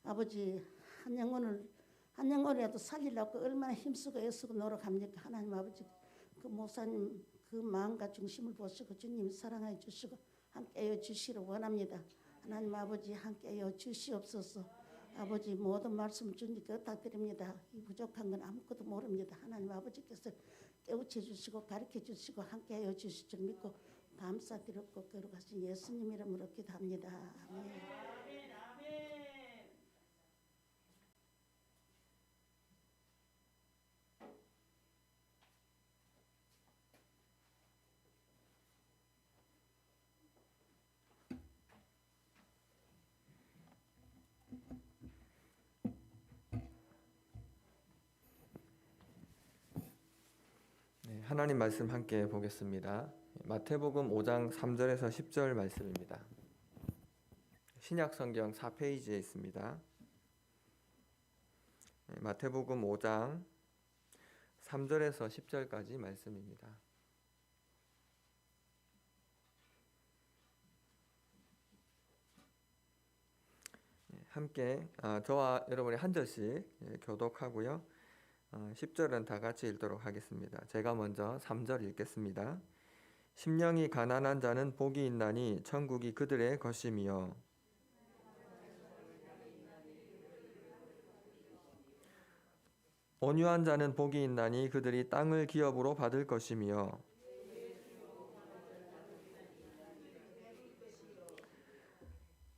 아버지 한 영혼이라도 살리려고 얼마나 힘쓰고 애쓰고 노력합니까? 하나님 아버지 그 목사님 그 마음과 중심을 보시고 주님 사랑해 주시고 함께해 주시기를 원합니다. 하나님 아버지 함께해 주시옵소서. 아버지 모든 말씀 주님께 부탁드립니다. 이 부족한 건 아무것도 모릅니다. 하나님 아버지께서 깨우쳐 주시고 가르쳐 주시고 함께해 주실 줄 믿고 감사드렸고 거룩하신 예수님 이름으로 기도합니다. 아멘. 하나님 말씀 함께 보겠습니다. 마태복음 5장 3절에서 10절 말씀입니다. 신약 성경 4페이지에 있습니다. 마태복음 5장 3절에서 10절까지 말씀입니다. 함께 저와 여러분이 한 절씩 교독하고요. 10절은 다 같이 읽도록 하겠습니다. 제가 먼저 3절 읽겠습니다. 심령이 가난한 자는 복이 있나니 천국이 그들의 것임이요 온유한 자는 복이 있나니 그들이 땅을 기업으로 받을 것이며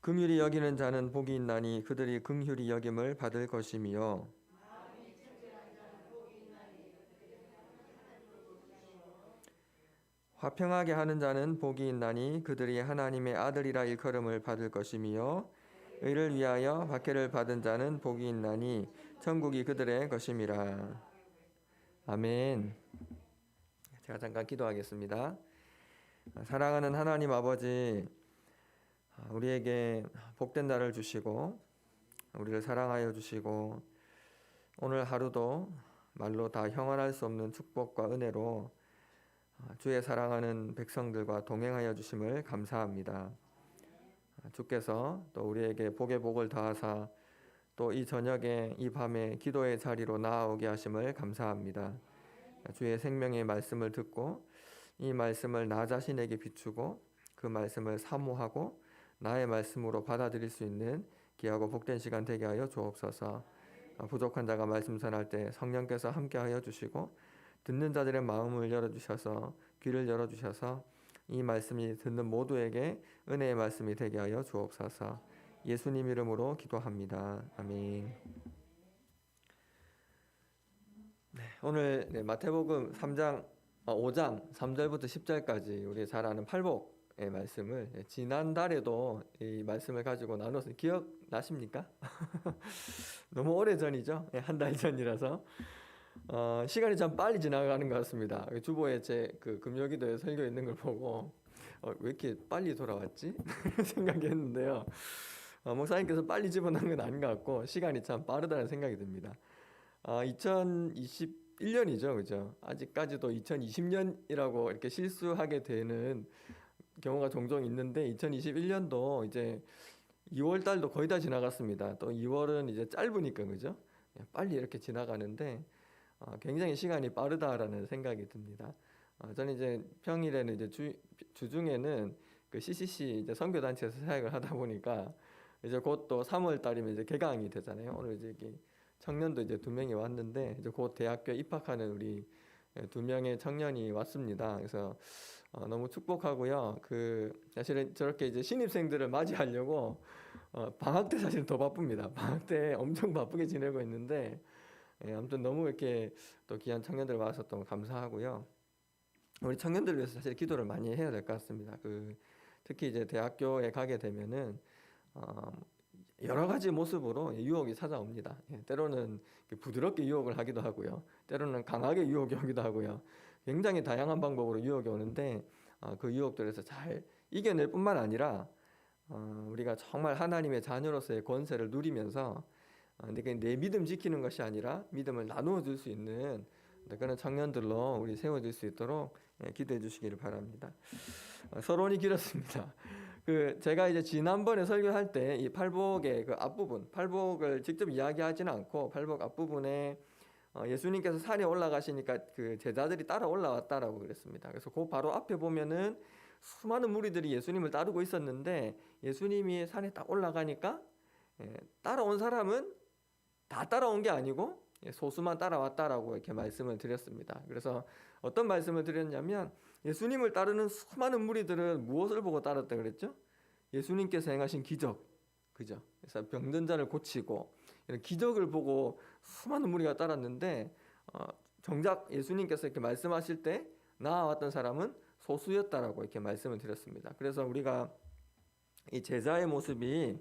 긍휼히 여기는 자는 복이 있나니 그들이 긍휼히 여김을 받을 것이며 화평하게 하는 자는 복이 있나니 그들이 하나님의 아들이라 일컬음을 받을 것이며 의를 위하여 박해를 받은 자는 복이 있나니 천국이 그들의 것임이라. 아멘. 제가 잠깐 기도하겠습니다. 사랑하는 하나님 아버지, 우리에게 복된 날을 주시고 우리를 사랑하여 주시고 오늘 하루도 말로 다 형언할 수 없는 축복과 은혜로 주의 사랑하는 백성들과 동행하여 주심을 감사합니다. 주께서 또 우리에게 복의 복을 더하사 또 이 저녁에 이 밤에 기도의 자리로 나아오게 하심을 감사합니다. 주의 생명의 말씀을 듣고 이 말씀을 나 자신에게 비추고 그 말씀을 사모하고 나의 말씀으로 받아들일 수 있는 귀하고 복된 시간 되게 하여 주옵소서. 부족한 자가 말씀 전할 때 성령께서 함께하여 주시고 듣는 자들의 마음을 열어주셔서 귀를 열어주셔서 이 말씀이 듣는 모두에게 은혜의 말씀이 되게 하여 주옵소서. 예수님 이름으로 기도합니다. 아멘. 오늘 마태복음 5장 3절부터 10절까지 우리 잘 아는 팔복의 말씀을 지난달에도 이 말씀을 가지고 나눠서 기억나십니까? 너무 오래전이죠. 한 달 전이라서 시간이 참 빨리 지나가는 것 같습니다. 주보에 제 그 금요기도에 설교 있는 걸 보고 왜 이렇게 빨리 돌아왔지? 생각했는데요. 목사님께서 빨리 집어넣은 건 아닌 것 같고 시간이 참 빠르다는 생각이 듭니다. 2021년이죠, 그죠? 아직까지도 2020년이라고 이렇게 실수하게 되는 경우가 종종 있는데 2021년도 이제 2월 달도 거의 다 지나갔습니다. 또 2월은 이제 짧으니까 그죠? 빨리 이렇게 지나가는데 굉장히 시간이 빠르다라는 생각이 듭니다. 저는 이제 평일에는 이제 주중에는 그 CCC 이제 선교단체에서 사역을 하다 보니까 이제 곧 또 3월 달이면 이제 개강이 되잖아요. 오늘 이제 청년도 이제 2명이 왔는데 이제 곧 대학교 입학하는 우리 2명의 청년이 왔습니다. 그래서 너무 축복하고요. 사실은 저렇게 이제 신입생들을 맞이하려고 방학 때 사실은 더 바쁩니다. 방학 때 엄청 바쁘게 지내고 있는데 아무튼 너무 이렇게 또 귀한 청년들 와서 또 감사하고요. 우리 청년들 위해서 사실 기도를 많이 해야 될 것 같습니다. 특히 이제 대학교에 가게 되면은 여러 가지 모습으로 유혹이 찾아옵니다. 때로는 부드럽게 유혹을 하기도 하고요. 때로는 강하게 유혹이 오기도 하고요. 굉장히 다양한 방법으로 유혹이 오는데 그 유혹들에서 잘 이겨낼 뿐만 아니라 우리가 정말 하나님의 자녀로서의 권세를 누리면서 내 믿음 지키는 것이 아니라 믿음을 나누어 줄 수 있는 그런 청년들로 우리 세워질 수 있도록 기도해 주시기를 바랍니다. 서론이 길었습니다. 제가 이제 지난번에 설교할 때 이 팔복의 그 앞부분, 팔복을 직접 이야기하지는 않고 팔복 앞부분에 예수님께서 산에 올라가시니까 그 제자들이 따라 올라왔다라고 그랬습니다. 그래서 그 바로 앞에 보면은 수많은 무리들이 예수님을 따르고 있었는데 예수님이 산에 딱 올라가니까 따라온 사람은 다 따라온 게 아니고 소수만 따라왔다라고 이렇게 말씀을 드렸습니다. 그래서 어떤 말씀을 드렸냐면 예수님을 따르는 수많은 무리들은 무엇을 보고 따랐다 그랬죠? 예수님께서 행하신 기적, 그죠? 그래서 병든 자를 고치고 이런 기적을 보고 수많은 무리가 따랐는데 정작 예수님께서 이렇게 말씀하실 때 나아왔던 사람은 소수였다라고 이렇게 말씀을 드렸습니다. 그래서 우리가 이 제자의 모습이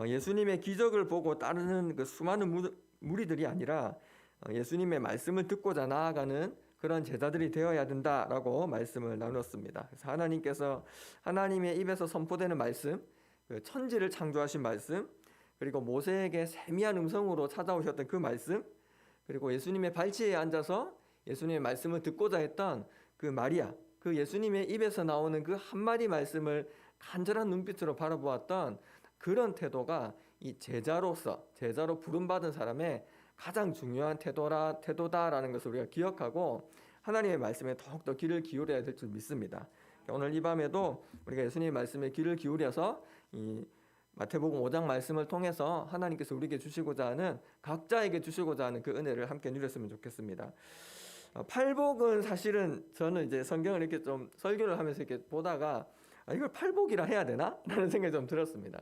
예수님의 기적을 보고 따르는 그 수많은 무리들이 아니라 예수님의 말씀을 듣고자 나아가는 그런 제자들이 되어야 된다라고 말씀을 나눴습니다. 그래서 하나님께서 하나님의 입에서 선포되는 말씀, 그 천지를 창조하신 말씀, 그리고 모세에게 세미한 음성으로 찾아오셨던 그 말씀, 그리고 예수님의 발치에 앉아서 예수님의 말씀을 듣고자 했던 그 마리아, 그 예수님의 입에서 나오는 그 한마디 말씀을 간절한 눈빛으로 바라보았던 그런 태도가 이 제자로 부름받은 사람의 가장 중요한 태도다라는 것을 우리가 기억하고 하나님의 말씀에 더욱더 귀를 기울여야 될 줄 믿습니다. 오늘 이 밤에도 우리가 예수님의 말씀에 귀를 기울여서 이 마태복음 5장 말씀을 통해서 하나님께서 우리에게 주시고자 하는 각자에게 주시고자 하는 그 은혜를 함께 누렸으면 좋겠습니다. 팔복은 사실은 저는 이제 성경을 이렇게 좀 설교를 하면서 이렇게 보다가 이걸 팔복이라 해야 되나? 라는 생각이 좀 들었습니다.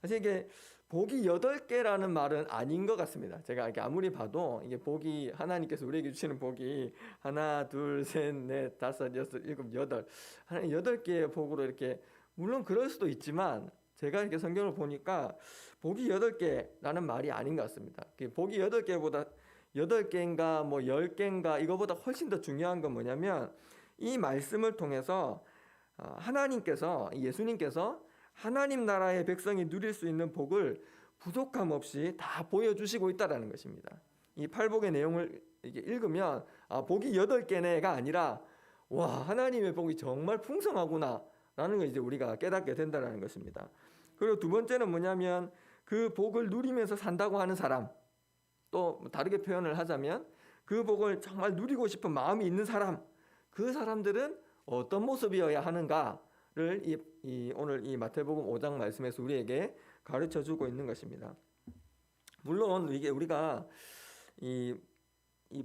사실 이게 복이 8개라는 말은 아닌 것 같습니다. 제가 이렇게 아무리 봐도 이게 복이 하나님께서 우리에게 주시는 복이 하나, 둘, 셋, 넷, 다섯, 여섯, 일곱, 여덟 하나님 8개의 복으로 이렇게 물론 그럴 수도 있지만 제가 이렇게 성경을 보니까 복이 8개라는 말이 아닌 것 같습니다. 복이 8개인가 뭐 10개인가 이거보다 훨씬 더 중요한 건 뭐냐면 이 말씀을 통해서 하나님께서 예수님께서 하나님 나라의 백성이 누릴 수 있는 복을 부족함 없이 다 보여주시고 있다는 것입니다. 이 팔복의 내용을 이렇게 읽으면 복이 8개네가 아니라 와 하나님의 복이 정말 풍성하구나 라는 걸 이제 우리가 깨닫게 된다는 것입니다. 그리고 두 번째는 뭐냐면 그 복을 누리면서 산다고 하는 사람, 또 다르게 표현을 하자면 그 복을 정말 누리고 싶은 마음이 있는 사람, 그 사람들은 어떤 모습이어야 하는가를 오늘 이 마태복음 5장 말씀에서 우리에게 가르쳐주고 있는 것입니다. 물론 이게 우리가 이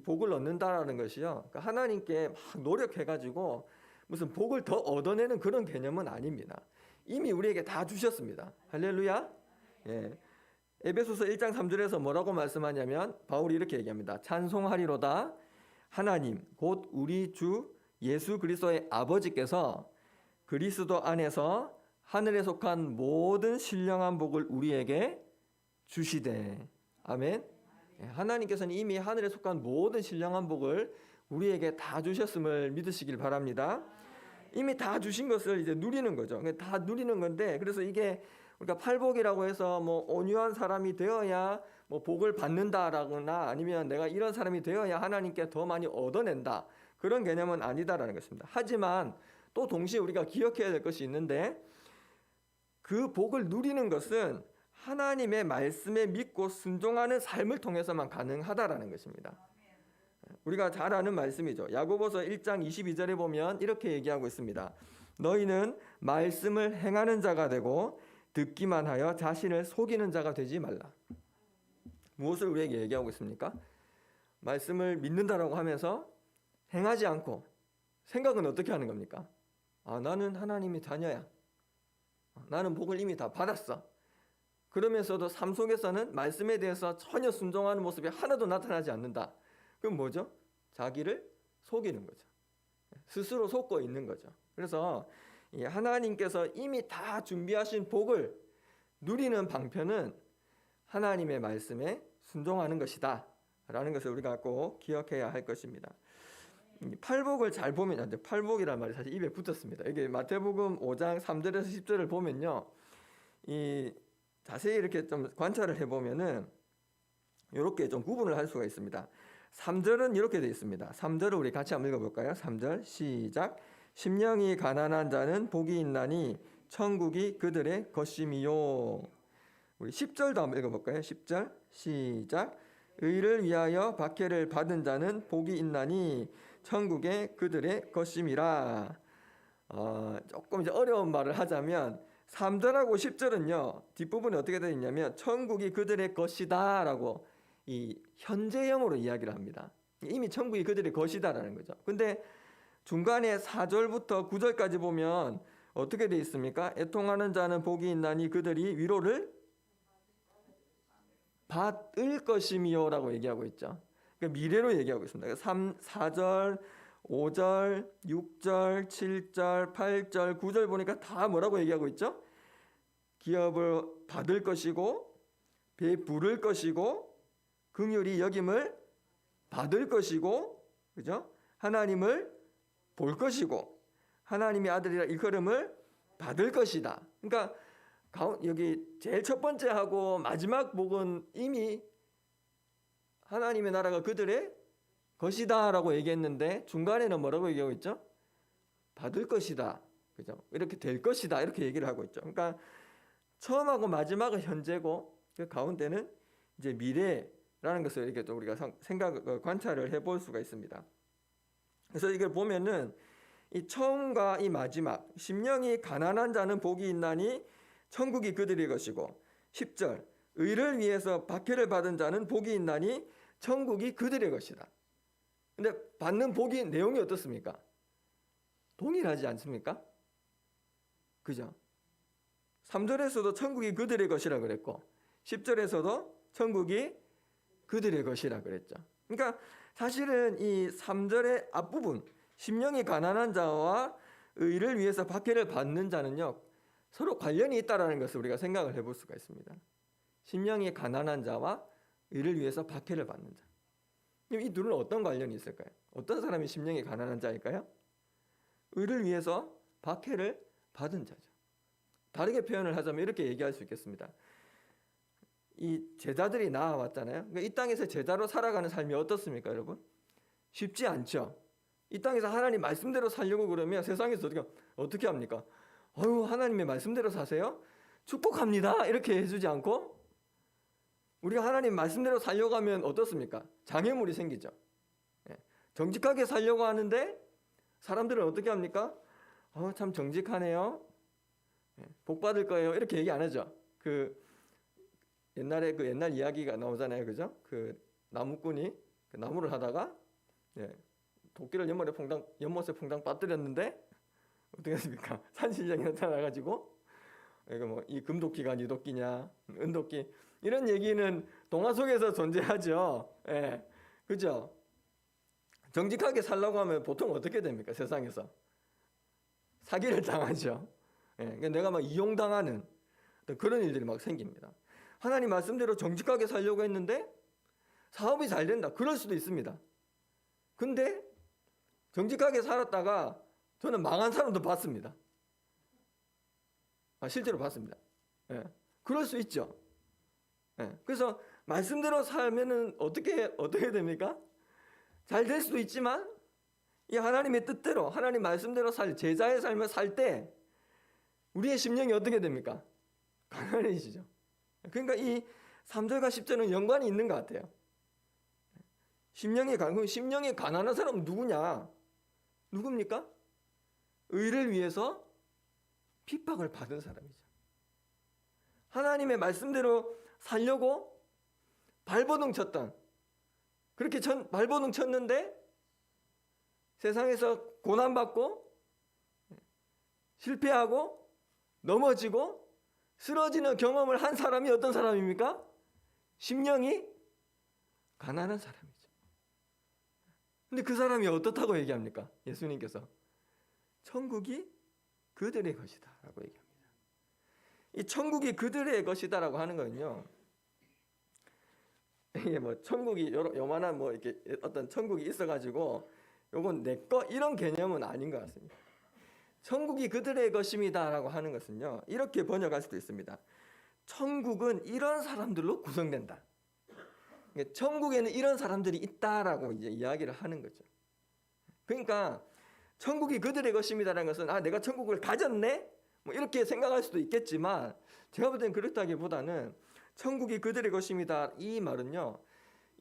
복을 얻는다라는 것이요, 그러니까 하나님께 막 노력해가지고 무슨 복을 더 얻어내는 그런 개념은 아닙니다. 이미 우리에게 다 주셨습니다. 할렐루야. 예. 에베소서 1장 3절에서 뭐라고 말씀하냐면 바울이 이렇게 얘기합니다. 찬송하리로다 하나님 곧 우리 주 예수 그리스도의 아버지께서 그리스도 안에서 하늘에 속한 모든 신령한 복을 우리에게 주시되. 아멘. 하나님께서는 이미 하늘에 속한 모든 신령한 복을 우리에게 다 주셨음을 믿으시길 바랍니다. 이미 다 주신 것을 이제 누리는 거죠. 다 누리는 건데, 그래서 이게 우리가 팔복이라고 해서 뭐 온유한 사람이 되어야 뭐 복을 받는다라거나 아니면 내가 이런 사람이 되어야 하나님께 더 많이 얻어낸다, 그런 개념은 아니다라는 것입니다. 하지만 또 동시에 우리가 기억해야 될 것이 있는데, 그 복을 누리는 것은 하나님의 말씀에 믿고 순종하는 삶을 통해서만 가능하다라는 것입니다. 우리가 잘 아는 말씀이죠. 야고보서 1장 22절에 보면 이렇게 얘기하고 있습니다. 너희는 말씀을 행하는 자가 되고 듣기만 하여 자신을 속이는 자가 되지 말라. 무엇을 우리에게 얘기하고 있습니까? 말씀을 믿는다라고 하면서 행하지 않고 생각은 어떻게 하는 겁니까? 나는 하나님의 자녀야. 나는 복을 이미 다 받았어. 그러면서도 삶 속에서는 말씀에 대해서 전혀 순종하는 모습이 하나도 나타나지 않는다. 그럼 뭐죠? 자기를 속이는 거죠. 스스로 속고 있는 거죠. 그래서 하나님께서 이미 다 준비하신 복을 누리는 방편은 하나님의 말씀에 순종하는 것이다 라는 것을 우리가 꼭 기억해야 할 것입니다. 팔복을 잘 보면, 팔복이라는 말이 사실 입에 붙었습니다. 이게 마태복음 5장 3절에서 10절을 보면요, 자세히 이렇게 좀 관찰을 해보면은 이렇게 좀 구분을 할 수가 있습니다. 3절은 이렇게 되어 있습니다. 3절을 우리 같이 한번 읽어볼까요? 3절 시작. 심령이 가난한 자는 복이 있나니 천국이 그들의 것임이요. 우리 10절도 한번 읽어볼까요? 10절 시작. 의를 위하여 박해를 받은 자는 복이 있나니 천국의 그들의 것임이라. 조금 이제 어려운 말을 하자면 3절하고 10절은요 뒷부분에 어떻게 되어 있냐면 천국이 그들의 것이다 라고 이 현재형으로 이야기를 합니다. 이미 천국이 그들의 것이다라는 거죠. 근데 중간에 4절부터 9절까지 보면 어떻게 되어 있습니까? 애통하는 자는 복이 있나니 그들이 위로를 받을 것이미요 라고 얘기하고 있죠. 그러니까 미래로 얘기하고 있습니다. 4절 5절, 6절, 7절, 8절, 9절 보니까 다 뭐라고 얘기하고 있죠? 기업을 받을 것이고 베풀을 것이고 긍휼히 여김을 받을 것이고 그죠? 하나님을 볼 것이고 하나님의 아들이라 일컬음을 받을 것이다. 그러니까 여기 제일 첫 번째 하고 마지막 복은 이미 하나님의 나라가 그들의 것이다 라고 얘기했는데 중간에는 뭐라고 얘기하고 있죠? 받을 것이다. 그죠? 이렇게 될 것이다. 이렇게 얘기를 하고 있죠. 그러니까 처음하고 마지막은 현재고 그 가운데는 이제 미래라는 것을 이렇게 또 우리가 관찰을 해볼 수가 있습니다. 그래서 이걸 보면은 이 처음과 이 마지막 심령이 가난한 자는 복이 있나니 천국이 그들의 것이고 10절 의를 위해서 박해를 받은 자는 복이 있나니 천국이 그들의 것이다. 근데 받는 복이 내용이 어떻습니까? 동일하지 않습니까? 그죠? 3절에서도 천국이 그들의 것이라 그랬고 10절에서도 천국이 그들의 것이라 그랬죠. 그러니까 사실은 이 3절의 앞부분 심령이 가난한 자와 의를 위해서 박해를 받는 자는요 서로 관련이 있다라는 것을 우리가 생각을 해볼 수가 있습니다. 심령이 가난한 자와 의를 위해서 박해를 받는 자. 이 둘은 어떤 관련이 있을까요? 어떤 사람이 심령이 가난한 자일까요? 의를 위해서 박해를 받은 자죠. 다르게 표현을 하자면 이렇게 얘기할 수 있겠습니다. 이 제자들이 나와왔잖아요. 그러니까 이 땅에서 제자로 살아가는 삶이 어떻습니까, 여러분? 쉽지 않죠. 이 땅에서 하나님 말씀대로 살려고 그러면 세상에서 어떻게 합니까? 하나님의 말씀대로 사세요? 축복합니다. 이렇게 해주지 않고 우리가 하나님 말씀대로 살려고 하면 어떻습니까? 장애물이 생기죠. 정직하게 살려고 하는데 사람들은 어떻게 합니까? 참 정직하네요. 복 받을 거예요. 이렇게 얘기 안 하죠. 옛날에 옛날 이야기가 나오잖아요. 그죠? 나무꾼이 나무를 하다가 도끼를 연못에 퐁당 빠뜨렸는데 어떻게 했습니까? 산신령이 나타나가지고 이 금도끼가 네 도끼냐, 은도끼 이런 얘기는 동화 속에서 존재하죠. 그죠? 정직하게 살려고 하면 보통 어떻게 됩니까? 세상에서 사기를 당하죠. 그러니까 내가 막 이용당하는 그런 일들이 막 생깁니다. 하나님 말씀대로 정직하게 살려고 했는데 사업이 잘 된다. 그럴 수도 있습니다. 근데 정직하게 살았다가 저는 망한 사람도 봤습니다. 실제로 봤습니다. 그럴 수 있죠. 그래서 말씀대로 살면은 어떻게 됩니까? 잘 될 수도 있지만 이 하나님의 뜻대로 하나님 말씀대로 제자의 삶을 살 때 우리의 심령이 어떻게 됩니까? 가난해지죠. 그러니까 이 3절과 10절은 연관이 있는 것 같아요. 심령이 가난한 사람은 누굽니까? 의를 위해서 핍박을 받은 사람이죠. 하나님의 말씀대로 살려고 발버둥 쳤던 그렇게 발버둥 쳤는데 세상에서 고난받고 실패하고 넘어지고 쓰러지는 경험을 한 사람이 어떤 사람입니까? 심령이 가난한 사람이죠. 근데 그 사람이 어떻다고 얘기합니까? 예수님께서 천국이 그들의 것이다 라고 얘기합니다. 이 천국이 그들의 것이다 라고 하는 거는요, 이게 천국이 요만한 이렇게 어떤 천국이 있어가지고 요건 내 거 이런 개념은 아닌 것 같습니다. 천국이 그들의 것입니다 라고 하는 것은요 이렇게 번역할 수도 있습니다. 천국은 이런 사람들로 구성된다. 천국에는 이런 사람들이 있다라고 이제 이야기를 하는 거죠. 그러니까 천국이 그들의 것입니다라는 것은 내가 천국을 가졌네? 뭐 이렇게 생각할 수도 있겠지만 제가 볼 때는 그렇다기보다는 천국이 그들의 것입니다. 이 말은요,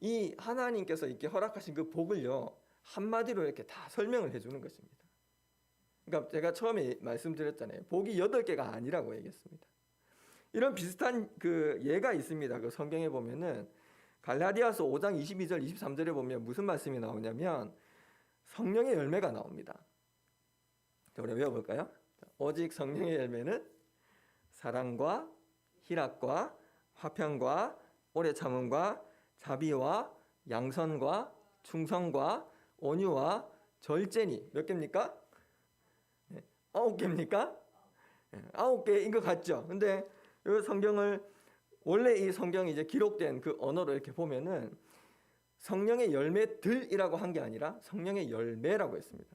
이 하나님께서 이렇게 허락하신 그 복을요 한마디로 이렇게 다 설명을 해주는 것입니다. 그러니까 제가 처음에 말씀드렸잖아요. 복이 8개가 아니라고 얘기했습니다. 이런 비슷한 그 예가 있습니다. 그 성경에 보면은 갈라디아서 5장 22절 23절에 보면 무슨 말씀이 나오냐면 성령의 열매가 나옵니다. 자, 우리 외워볼까요? 오직 성령의 열매는 사랑과 희락과 화평과 오래 참음과 자비와 양선과 충성과 온유와 절제니 몇 개입니까? 9개입니까? 9개인 것 같죠? 근데 이 성경을 원래 이 성경이 이제 기록된 그 언어로 이렇게 보면은 성령의 열매들이라고 한 게 아니라 성령의 열매라고 했습니다.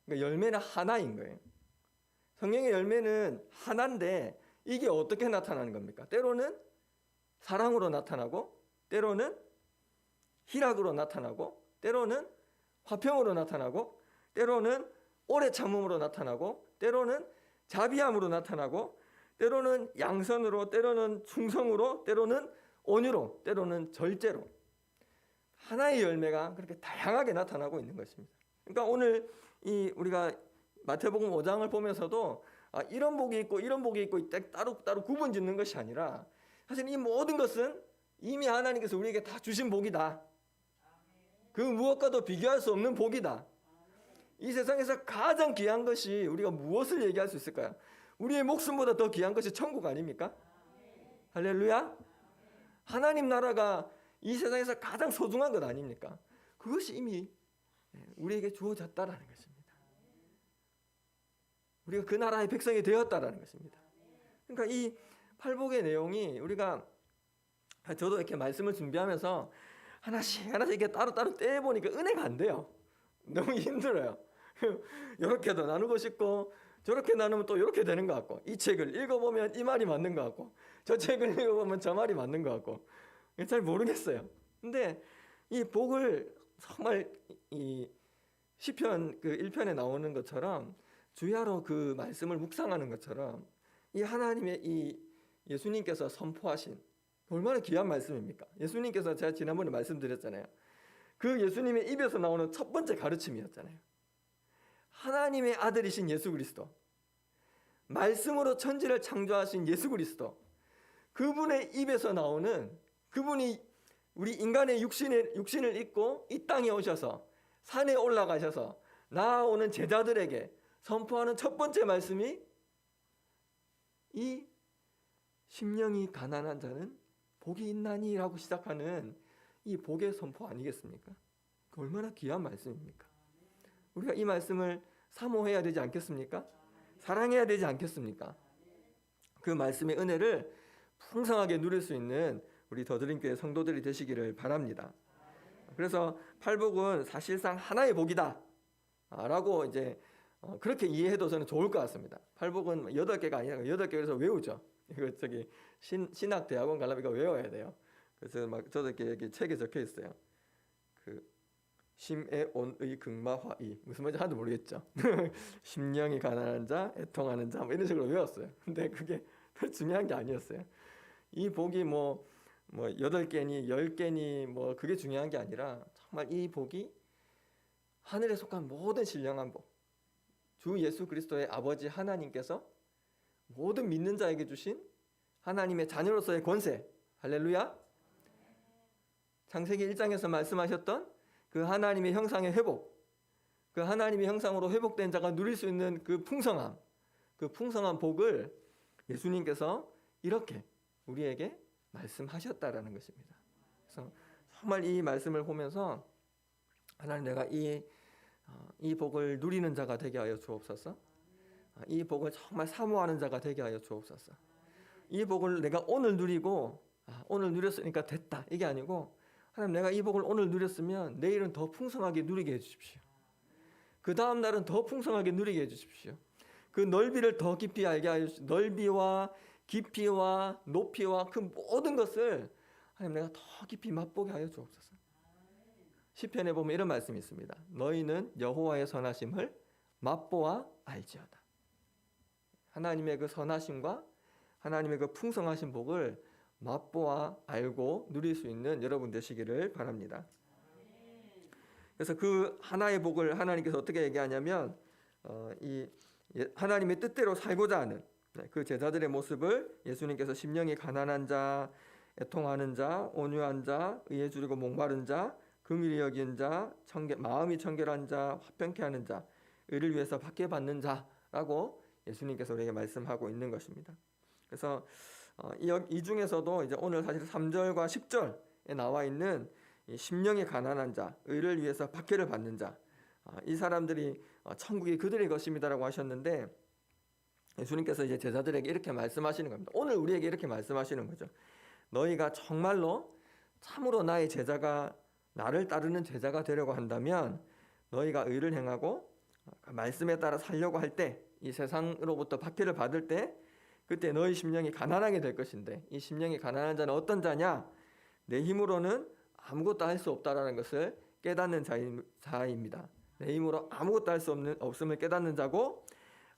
그러니까 열매는 하나인 거예요. 성령의 열매는 하나인데 이게 어떻게 나타나는 겁니까? 때로는 사랑으로 나타나고 때로는 희락으로 나타나고 때로는 화평으로 나타나고 때로는 오래 참음으로 나타나고 때로는 자비함으로 나타나고 때로는 양선으로 때로는 충성으로 때로는 온유로 때로는 절제로 하나의 열매가 그렇게 다양하게 나타나고 있는 것입니다. 그러니까 오늘 이 우리가 마태복음 5장을 보면서도 이런 복이 있고 이런 복이 있고 따로 구분 짓는 것이 아니라 사실 이 모든 것은 이미 하나님께서 우리에게 다 주신 복이다. 그 무엇과도 비교할 수 없는 복이다. 이 세상에서 가장 귀한 것이 우리가 무엇을 얘기할 수 있을까요? 우리의 목숨보다 더 귀한 것이 천국 아닙니까? 할렐루야. 하나님 나라가 이 세상에서 가장 소중한 것 아닙니까? 그것이 이미 우리에게 주어졌다라는 것입니다. 우리가 그 나라의 백성이 되었다라는 것입니다. 그러니까 이 팔복의 내용이 우리가 저도 이렇게 말씀을 준비하면서 하나씩 이렇게 따로따로 떼보니까 은혜가 안 돼요. 너무 힘들어요. 이렇게도 나누고 싶고 저렇게 나누면 또 이렇게 되는 것 같고 이 책을 읽어보면 이 말이 맞는 것 같고 저 책을 읽어보면 저 말이 맞는 것 같고 잘 모르겠어요. 근데 이 복을 정말 이 시편 그 1편에 나오는 것처럼 주야로 그 말씀을 묵상하는 것처럼 이 하나님의 이 예수님께서 선포하신 얼마나 귀한 말씀입니까? 예수님께서 제가 지난번에 말씀드렸잖아요. 그 예수님의 입에서 나오는 첫 번째 가르침이었잖아요. 하나님의 아들이신 예수 그리스도, 말씀으로 천지를 창조하신 예수 그리스도, 그분의 입에서 나오는 그분이 우리 인간의 육신을 입고 이 땅에 오셔서 산에 올라가셔서 나아오는 제자들에게 선포하는 첫 번째 말씀이 이 심령이 가난한 자는 복이 있나니라고 시작하는 이 복의 선포 아니겠습니까? 얼마나 귀한 말씀입니까? 우리가 이 말씀을 사모해야 되지 않겠습니까? 사랑해야 되지 않겠습니까? 그 말씀의 은혜를 풍성하게 누릴 수 있는 우리 더드림교회 성도들이 되시기를 바랍니다. 그래서 팔복은 사실상 하나의 복이다 라고 이제 그렇게 이해해도 저는 좋을 것 같습니다. 팔복은 8개가 아니라 8개에서 외우죠. 이거 저기 신학대학원 가려면 이거 외워야 돼요. 그래서 막 저도 이렇게 책에 적혀 있어요. 그 심의 온의 극마화이 무슨 말인지 하나도 모르겠죠. 심령이 가난한 자, 애통하는 자, 뭐 이런 식으로 외웠어요. 근데 그게 별 중요한 게 아니었어요. 이 복이 뭐 8개니 10개니 뭐 그게 중요한 게 아니라 정말 이 복이 하늘에 속한 모든 신령한 복, 주 예수 그리스도의 아버지 하나님께서 모든 믿는 자에게 주신 하나님의 자녀로서의 권세, 할렐루야. 창세기 1장에서 말씀하셨던 그 하나님의 형상의 회복, 그 하나님의 형상으로 회복된 자가 누릴 수 있는 그 풍성함, 그 풍성한 복을 예수님께서 이렇게 우리에게 말씀하셨다라는 것입니다. 그래서 정말 이 말씀을 보면서 하나님 내가 이 복을 누리는 자가 되게 하여 주옵소서. 이 복을 정말 사모하는 자가 되게 하여 주옵소서. 이 복을 내가 오늘 누리고 오늘 누렸으니까 됐다 이게 아니고 하나님 내가 이 복을 오늘 누렸으면 내일은 더 풍성하게 누리게 해주십시오. 그 다음 날은 더 풍성하게 누리게 해주십시오. 그 넓이를 더 깊이 알게 하여 주십시오. 넓이와 깊이와 높이와 그 모든 것을 하나님 내가 더 깊이 맛보게 하여 주옵소서. 시편에 보면 이런 말씀이 있습니다. 너희는 여호와의 선하심을 맛보아 알지어다. 하나님의 그 선하심과 하나님의 그 풍성하신 복을 맛보아 알고 누릴 수 있는 여러분 되시기를 바랍니다. 그래서 그 하나의 복을 하나님께서 어떻게 얘기하냐면 하나님의 뜻대로 살고자 하는 그 제자들의 모습을 예수님께서 심령이 가난한 자, 애통하는 자, 온유한 자, 의에 줄이고 목마른 자, 긍휼히 여긴 자, 마음이 청결한 자, 화평케 하는 자, 의를 위해서 박해받는 자라고 예수님께서 우리에게 말씀하고 있는 것입니다. 그래서 이 중에서도 이제 오늘 사실 3절과 10절에 나와 있는 이 심령이 가난한 자, 의를 위해서 박해를 받는 자, 이 사람들이 천국이 그들의 것입니다라고 하셨는데 예수님께서 이제 제자들에게 이렇게 말씀하시는 겁니다. 오늘 우리에게 이렇게 말씀하시는 거죠. 너희가 정말로 참으로 나의 제자가 나를 따르는 제자가 되려고 한다면 너희가 의를 행하고 말씀에 따라 살려고 할 때 이 세상으로부터 박해를 받을 때 그때 너희 심령이 가난하게 될 것인데 이 심령이 가난한 자는 어떤 자냐? 내 힘으로는 아무것도 할 수 없다라는 것을 깨닫는 자입니다. 내 힘으로 아무것도 할 수 없음을 깨닫는 자고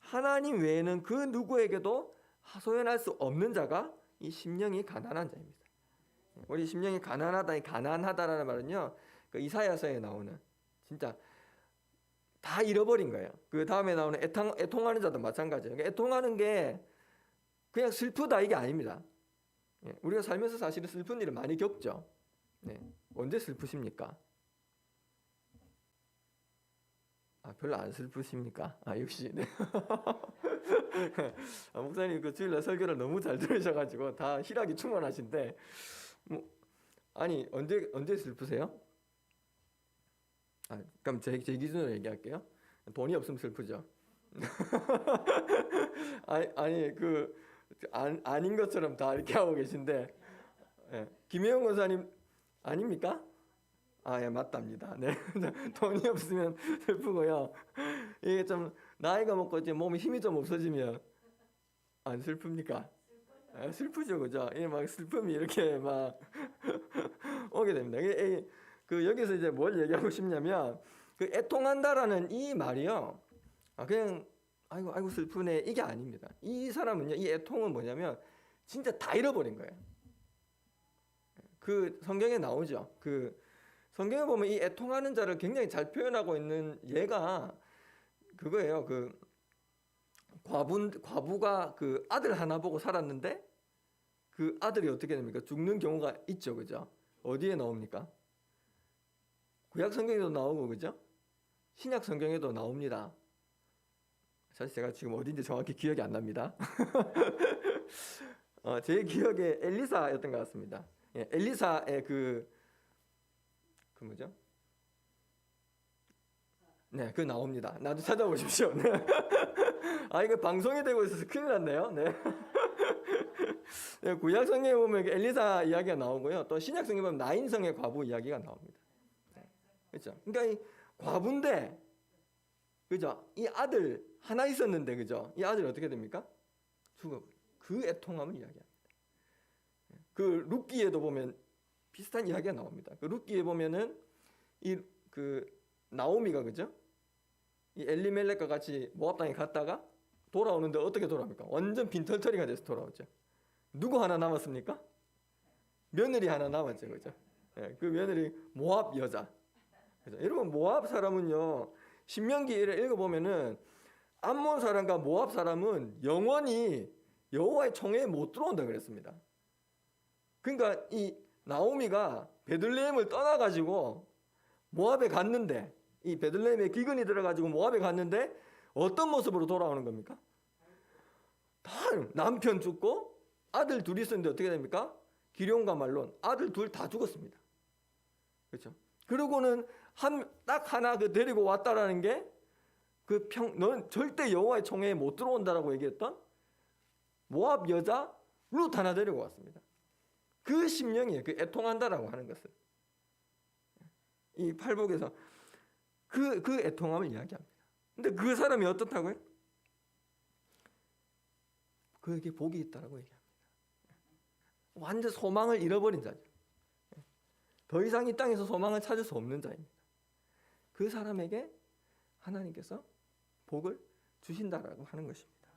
하나님 외에는 그 누구에게도 하소연할 수 없는 자가 이 심령이 가난한 자입니다. 우리 심령이 가난하다라는 말은요, 그 이사야서에 나오는 진짜 다 잃어버린 거예요. 그 다음에 나오는 애통하는 자도 마찬가지예요. 애통하는 게 그냥 슬프다 이게 아닙니다. 우리가 살면서 사실은 슬픈 일을 많이 겪죠. 언제 슬프십니까? 별로 안 슬프십니까? 역시. 네. 목사님 그 주일날 설교를 너무 잘 들으셔가지고 다 희락이 충만하신데, 아니 언제 슬프세요? 그럼 제 기준으로 얘기할게요. 돈이 없으면 슬프죠. 아니 아닌 것처럼 다 이렇게 하고 계신데, 김혜영 권사님 아닙니까? 예, 맞답니다. 네. 돈이 없으면 슬프고요. 이게 좀 나이가 먹고 이제 몸에 힘이 좀 없어지면 안 슬픕니까? 슬프죠, 그죠? 이 막 슬픔이 이렇게 막 오게 됩니다. 여기서 이제 뭘 얘기하고 싶냐면 그 애통한다라는 이 말이요. 그냥 아이고 슬프네 이게 아닙니다. 이 사람은요, 이 애통은 뭐냐면 진짜 다 잃어버린 거예요. 그 성경에 나오죠. 그 성경에 보면 이 애통하는 자를 굉장히 잘 표현하고 있는 예가 그거예요. 그 과부가 그 아들 하나 보고 살았는데 그 아들이 어떻게 됩니까? 죽는 경우가 있죠, 그죠? 어디에 나옵니까? 구약 성경에도 나오고, 그죠? 신약 성경에도 나옵니다. 사실 제가 지금 어딘지 정확히 기억이 안 납니다. 제 기억에 엘리사였던 것 같습니다. 엘리사의 그 뭐죠? 네, 그 나옵니다. 나도 찾아보십시오. 네. 이거 방송이 되고 있어서 큰일 났네요. 네. 네, 구약 성경에 보면 엘리사 이야기가 나오고요. 또 신약 성경에 보면 나인성의 과부 이야기가 나옵니다. 그렇죠? 그러니까 이 과부인데, 그죠? 이 아들 하나 있었는데, 그죠? 이 아들이 어떻게 됩니까? 죽어. 그 애통함을 이야기합니다. 그 룻기에도 보면 비슷한 이야기가 나옵니다. 그 룻기에 보면은 그 나오미가, 그죠? 이 엘리멜렉과 같이 모압 땅에 갔다가 돌아오는데 어떻게 돌아옵니까? 완전 빈털터리가 돼서 돌아오죠. 누구 하나 남았습니까? 며느리 하나 남았죠, 그죠? 그 며느리 모압 여자. 그죠? 여러분 모압 사람은요, 신명기를 읽어보면은 암몬 사람과 모압 사람은 영원히 여호와의 총회에 못 들어온다 그랬습니다. 그러니까 이 나오미가 베들레헴을 떠나가지고 모압에 갔는데, 이 베들레헴에 기근이 들어가지고 모압에 갔는데 어떤 모습으로 돌아오는 겁니까? 다 남편 죽고 아들 둘이 있었는데 어떻게 됩니까? 기럯과 말론 아들 둘 다 죽었습니다. 그렇죠? 그러고는 딱 하나 그 데리고 왔다라는 게 너는 절대 여호와의 총회에 못 들어온다라고 얘기했던 모압 여자 룻 하나 데리고 왔습니다. 그 심령이에요. 그 애통한다라고 하는 것을. 이 팔복에서 그 애통함을 이야기합니다. 근데 그 사람이 어떻다고요? 그에게 복이 있다라고 얘기합니다. 완전 소망을 잃어버린 자죠. 더 이상 이 땅에서 소망을 찾을 수 없는 자입니다. 그 사람에게 하나님께서 복을 주신다라고 하는 것입니다.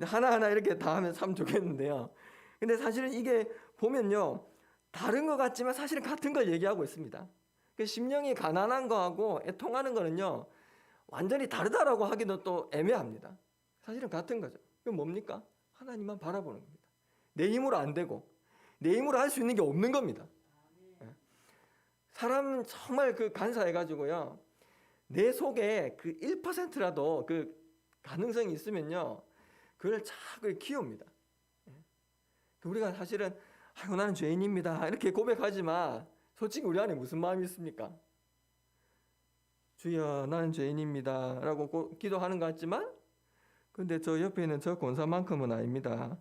하나하나 이렇게 다 하면 참 좋겠는데요. 근데 사실은 이게 보면요, 다른 것 같지만 사실은 같은 걸 얘기하고 있습니다. 그 심령이 가난한 거하고 애통하는 거는요, 완전히 다르다라고 하기도 또 애매합니다. 사실은 같은 거죠. 그게 뭡니까? 하나님만 바라보는 겁니다. 내 힘으로 안 되고 내 힘으로 할 수 있는 게 없는 겁니다. 사람은 정말 그 간사해가지고요, 내 속에 그 1%라도 그 가능성이 있으면요, 그걸 자꾸 키웁니다. 우리가 사실은 아이고 나는 죄인입니다 이렇게 고백하지만 솔직히 우리 안에 무슨 마음이 있습니까? 주여 나는 죄인입니다 라고 기도하는 것 같지만, 근데 저 옆에 있는 저 권사만큼은 아닙니다.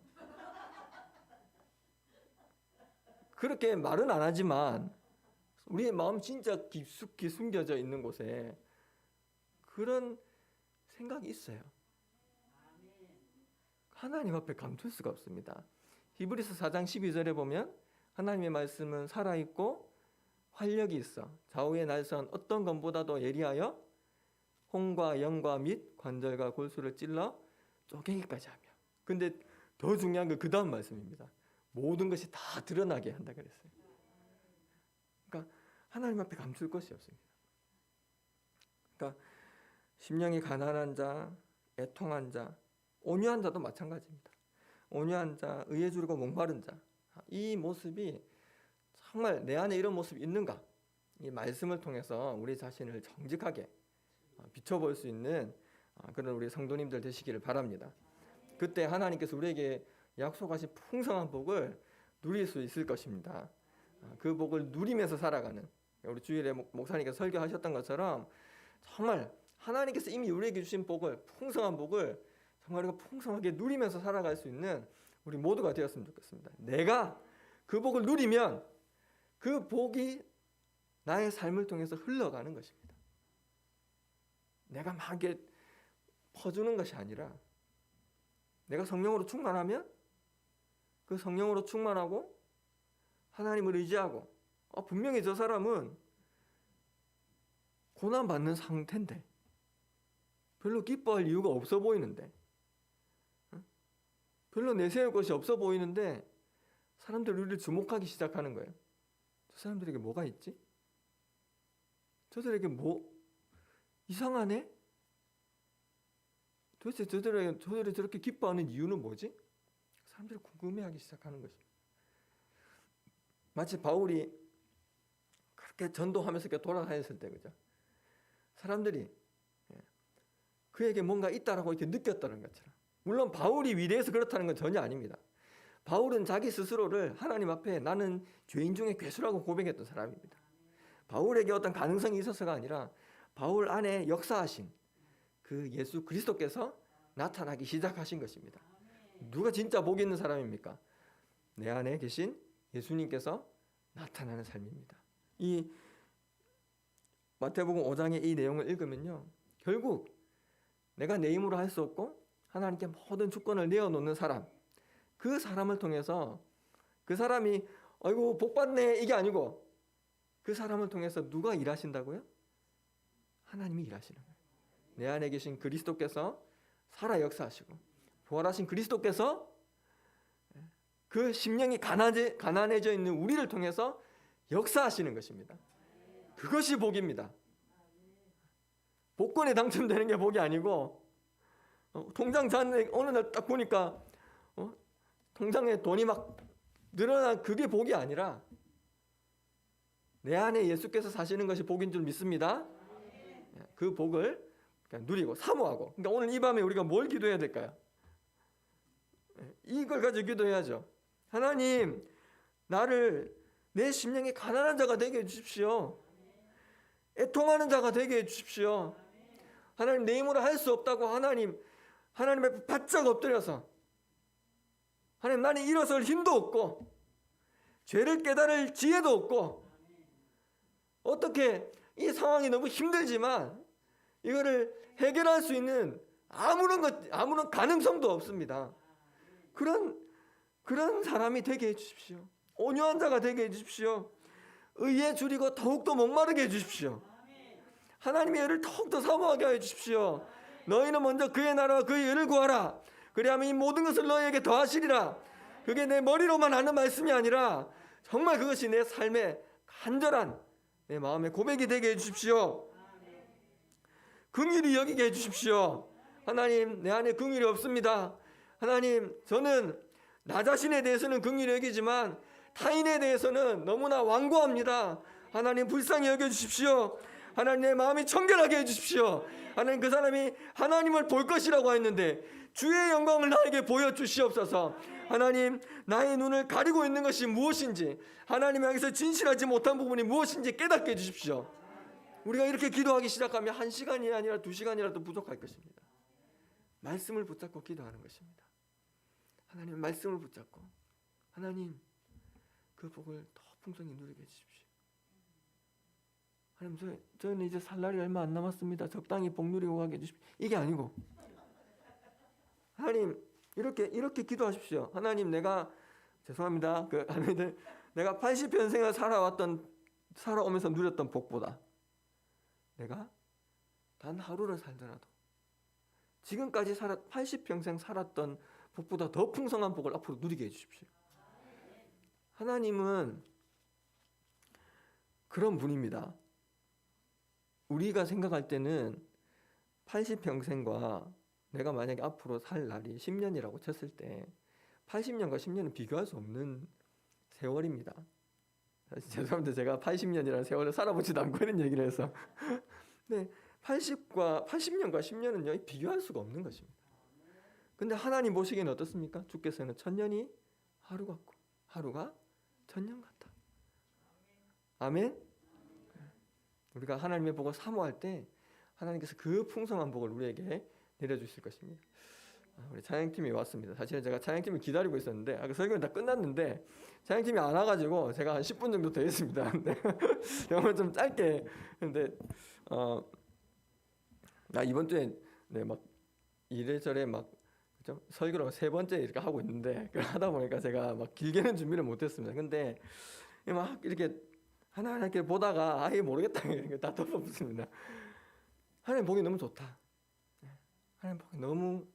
그렇게 말은 안 하지만 우리의 마음 진짜 깊숙이 숨겨져 있는 곳에 그런 생각이 있어요. 하나님 앞에 감출 수가 없습니다. 히브리서 4장 12절에 보면 하나님의 말씀은 살아있고 활력이 있어 좌우의 날선 어떤 것보다도 예리하여 혼과 영과 및 관절과 골수를 찔러 쪼개기까지 하며. 근데 더 중요한 건 그 다음 말씀입니다. 모든 것이 다 드러나게 한다 그랬어요. 그러니까 하나님 앞에 감출 것이 없습니다. 그러니까 심령이 가난한 자, 애통한 자, 온유한 자도 마찬가지입니다. 온유한 자, 의에 주르고 목마른 자, 이 모습이 정말 내 안에 이런 모습이 있는가? 이 말씀을 통해서 우리 자신을 정직하게 비춰볼 수 있는 그런 우리 성도님들 되시기를 바랍니다. 그때 하나님께서 우리에게 약속하신 풍성한 복을 누릴 수 있을 것입니다. 그 복을 누리면서 살아가는, 우리 주일에 목사님께서 설교하셨던 것처럼 정말 하나님께서 이미 우리에게 주신 복을, 풍성한 복을 정말 우리가 풍성하게 누리면서 살아갈 수 있는 우리 모두가 되었으면 좋겠습니다. 내가 그 복을 누리면 그 복이 나의 삶을 통해서 흘러가는 것입니다. 내가 막 이렇게 퍼주는 것이 아니라 내가 성령으로 충만하면 그 성령으로 충만하고 하나님을 의지하고 분명히 저 사람은 고난받는 상태인데 별로 기뻐할 이유가 없어 보이는데, 별로 내세울 것이 없어 보이는데 사람들이 우리를 주목하기 시작하는 거예요. 저 사람들에게 뭐가 있지? 저들에게 뭐 이상하네? 도대체 저들이 저렇게 기뻐하는 이유는 뭐지? 사람들이 궁금해하기 시작하는 것입니다. 마치 바울이 그렇게 전도하면서 이렇게 돌아다녔을 때, 그죠? 사람들이 그에게 뭔가 있다라고 이렇게 느꼈다는 것처럼. 물론 바울이 위대해서 그렇다는 건 전혀 아닙니다. 바울은 자기 스스로를 하나님 앞에 나는 죄인 중에 괴수라고 고백했던 사람입니다. 바울에게 어떤 가능성이 있어서가 아니라 바울 안에 역사하신 그 예수 그리스도께서 나타나기 시작하신 것입니다. 누가 진짜 복 있는 사람입니까? 내 안에 계신 예수님께서 나타나는 삶입니다. 이 마태복음 5장의 이 내용을 읽으면요, 결국 내가 내 힘으로 할 수 없고 하나님께 모든 주권을 내어놓는 사람, 그 사람을 통해서 그 사람이 아이고 복 받네 이게 아니고 그 사람을 통해서 누가 일하신다고요? 하나님이 일하시는 거예요. 내 안에 계신 그리스도께서 살아 역사하시고 부활하신 그리스도께서 그 심령이 가난해져 있는 우리를 통해서 역사하시는 것입니다. 그것이 복입니다. 복권에 당첨되는 게 복이 아니고 통장 잔액 어느 날 딱 보니까 통장에 돈이 막 늘어난 그게 복이 아니라 내 안에 예수께서 사시는 것이 복인 줄 믿습니다. 그 복을 누리고 사모하고. 그러니까 오늘 이 밤에 우리가 뭘 기도해야 될까요? 이걸 가지고 기도해야죠. 하나님, 나를 내 심령이 가난한 자가 되게 해주십시오. 애통하는 자가 되게 해주십시오. 하나님, 내 힘으로 할 수 없다고 하나님 앞에 바짝 엎드려서 하나님, 나는 일어설 힘도 없고 죄를 깨달을 지혜도 없고 어떻게 이 상황이 너무 힘들지만 이거를 해결할 수 있는 아무런 가능성도 없습니다. 그런 사람이 되게 해주십시오. 온유한 자가 되게 해주십시오. 의에 줄이고 더욱더 목마르게 해주십시오. 하나님의 애를 더욱더 사모하게 해주십시오. 너희는 먼저 그의 나라와 그의 의를 구하라. 그리하면 이 모든 것을 너희에게 더하시리라. 그게 내 머리로만 하는 말씀이 아니라 정말 그것이 내 삶의 간절한 내 마음의 고백이 되게 해주십시오. 긍휼히 여기게 해주십시오. 하나님, 내 안에 긍휼이 없습니다. 하나님, 저는 나 자신에 대해서는 긍휼히 여기지만 타인에 대해서는 너무나 완고합니다. 하나님, 불쌍히 여겨주십시오. 하나님, 내 마음이 청결하게 해주십시오. 하나님, 그 사람이 하나님을 볼 것이라고 했는데 주의 영광을 나에게 보여주시옵소서. 하나님, 나의 눈을 가리고 있는 것이 무엇인지, 하나님 향해서 진실하지 못한 부분이 무엇인지 깨닫게 해주십시오. 우리가 이렇게 기도하기 시작하면 1시간이 아니라 2시간이라도 부족할 것입니다. 말씀을 붙잡고 기도하는 것입니다. 하나님, 말씀을 붙잡고 하나님, 그 복을 더 풍성히 누리게 해주십시오. 하나님, 저는 이제 살 날이 얼마 안 남았습니다. 적당히 복 누리고 가게 해주십시오. 이게 아니고 하나님, 이렇게 기도하십시오. 하나님, 내가 죄송합니다. 내가 80평생을 살아오면서 누렸던 복보다 내가 단 하루를 살더라도 지금까지 80평생 살았던 복보다 더 풍성한 복을 앞으로 누리게 해주십시오. 하나님은 그런 분입니다. 우리가 생각할 때는 80평생과 내가 만약에 앞으로 살 날이 10년이라고 쳤을 때 80년과 10년은 비교할 수 없는 세월입니다. 죄송합니다. 제가 80년이라는 세월을 살아보지도 않고 이런 얘기를 해서 근데 80년과 10년은요 비교할 수가 없는 것입니다. 근데 하나님 보시기에는 어떻습니까? 주께서는 1000년이 하루 같고 하루가 1000년 같다. 아멘. 우리가 하나님의 복을 사모할 때 하나님께서 그 풍성한 복을 우리에게 내려주실 것입니다. 우리 찬양팀이 왔습니다. 사실은 제가 찬양팀을 기다리고 있었는데 아까 설교는 다 끝났는데 찬양팀이 안 와가지고 제가 한 10분 정도 더 했습니다. 근데 영어를 좀 짧게 했는데 나 이번 주에 막 이래저래 막 그죠? 설교를 3번째 이렇게 하고 있는데 하다 보니까 제가 막 길게는 준비를 못했습니다. 근데 막 이렇게 하나하나 이렇게 보다가 아예 모르겠다 다 덮어붙습니다. 하나님 복이 너무 좋다. 하나님 복이 너무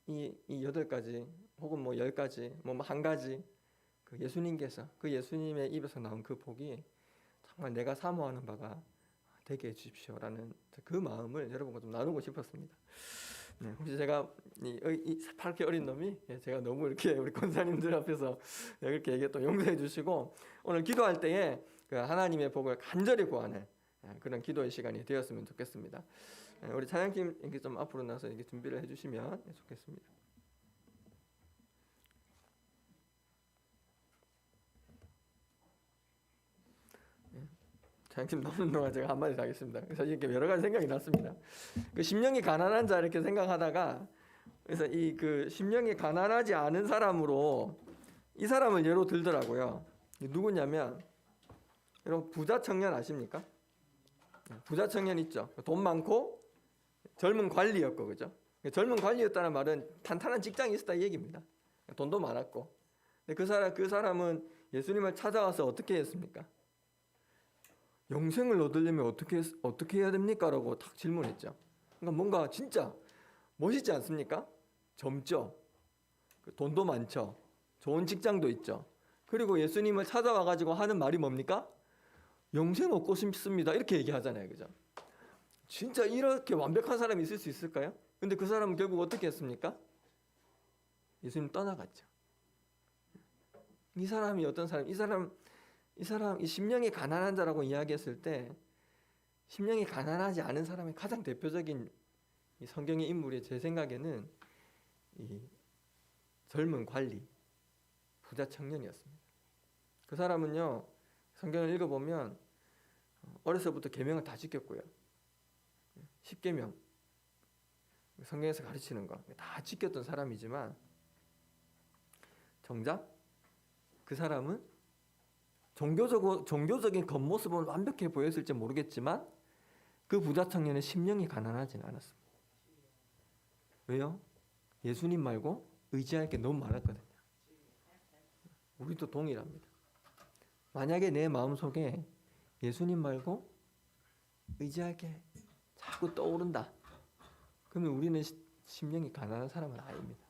이 8가지 혹은 뭐 10가지 뭐 한 가지 그 예수님께서 그 예수님의 입에서 나온 그 복이 정말 내가 사모하는 바가 되게 해주십시오라는 그 마음을 여러분과 좀 나누고 싶었습니다. 네, 혹시 제가 이 파랗게 어린 놈이 제가 너무 이렇게 우리 권사님들 앞에서 이렇게 얘기했던 용서해 주시고 오늘 기도할 때에 그 하나님의 복을 간절히 구하는 그런 기도의 시간이 되었으면 좋겠습니다. 우리 찬양팀 이렇게 좀 앞으로 나서 이렇게 준비를 해주시면 좋겠습니다. 찬양팀 나오는 동안 제가 한마디 더 하겠습니다. 사실 이렇게 여러 가지 생각이 났습니다. 그 심령이 가난한 자 이렇게 생각하다가 그래서 이 그 심령이 가난하지 않은 사람으로 이 사람을 예로 들더라고요. 누구냐면 여러분 부자 청년 아십니까? 부자 청년 있죠. 돈 많고 젊은 관리였고 그죠? 젊은 관리였다는 말은 탄탄한 직장이 있었다 이 얘기입니다. 돈도 많았고. 근데 그 사람은 예수님을 찾아와서 어떻게 했습니까? 영생을 얻으려면 어떻게 해야 됩니까? 라고 딱 질문했죠. 그러니까 뭔가 진짜 멋있지 않습니까? 젊죠. 돈도 많죠. 좋은 직장도 있죠. 그리고 예수님을 찾아와 가지고 하는 말이 뭡니까? 영생 얻고 싶습니다. 이렇게 얘기하잖아요. 그죠? 진짜 이렇게 완벽한 사람이 있을 수 있을까요? 근데 그 사람은 결국 어떻게 했습니까? 예수님 떠나갔죠. 이 사람이 어떤 사람? 이 심령이 가난한 자라고 이야기했을 때 심령이 가난하지 않은 사람의 가장 대표적인 이 성경의 인물이 제 생각에는 이 젊은 관리, 부자 청년이었습니다. 그 사람은요, 성경을 읽어보면 어려서부터 계명을 다 지켰고요. 10계명, 성경에서 가르치는 거 다 지켰던 사람이지만 정작 그 사람은 종교적인 겉모습은 완벽해 보였을지 모르겠지만 그 부자 청년의 심령이 가난하지는 않았습니다. 왜요? 예수님 말고 의지할 게 너무 많았거든요. 우리도 동일합니다. 만약에 내 마음속에 예수님 말고 의지할 게 자꾸 떠오른다. 그러면 우리는 심령이 가난한 사람은 아닙니다.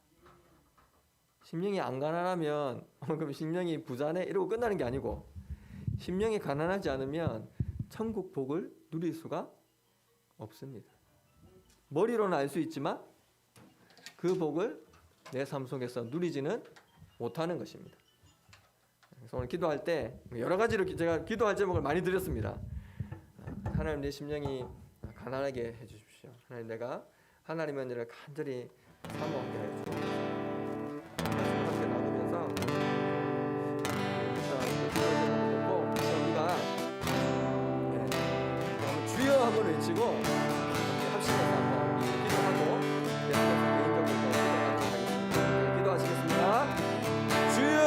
심령이 안 가난하면 그럼 심령이 부자네 이러고 끝나는 게 아니고 심령이 가난하지 않으면 천국 복을 누릴 수가 없습니다. 머리로는 알 수 있지만 그 복을 내 삶 속에서 누리지는 못하는 것입니다. 그래서 오늘 기도할 때 여러 가지로 제가 기도할 제목을 많이 드렸습니다. 하나님 내 심령이 가난하게 해주십시오. 하나님 내가 하나님의 은혜를 간절히 사모하게 해주십시오. 함께 나누면서 우리가 주여 한번 외치고 합시다. 한번 기도하고 개인적으로 기도하겠습니다. 기도하시겠습니다. 주여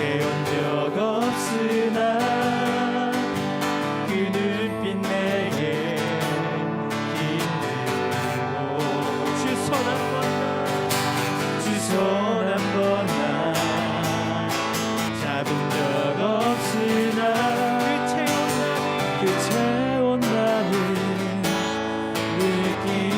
채운 적 없으나 그 눈빛 내게 힘들고 주 손 한 번 나 잡은 적 없으나 그 채운 나를 느끼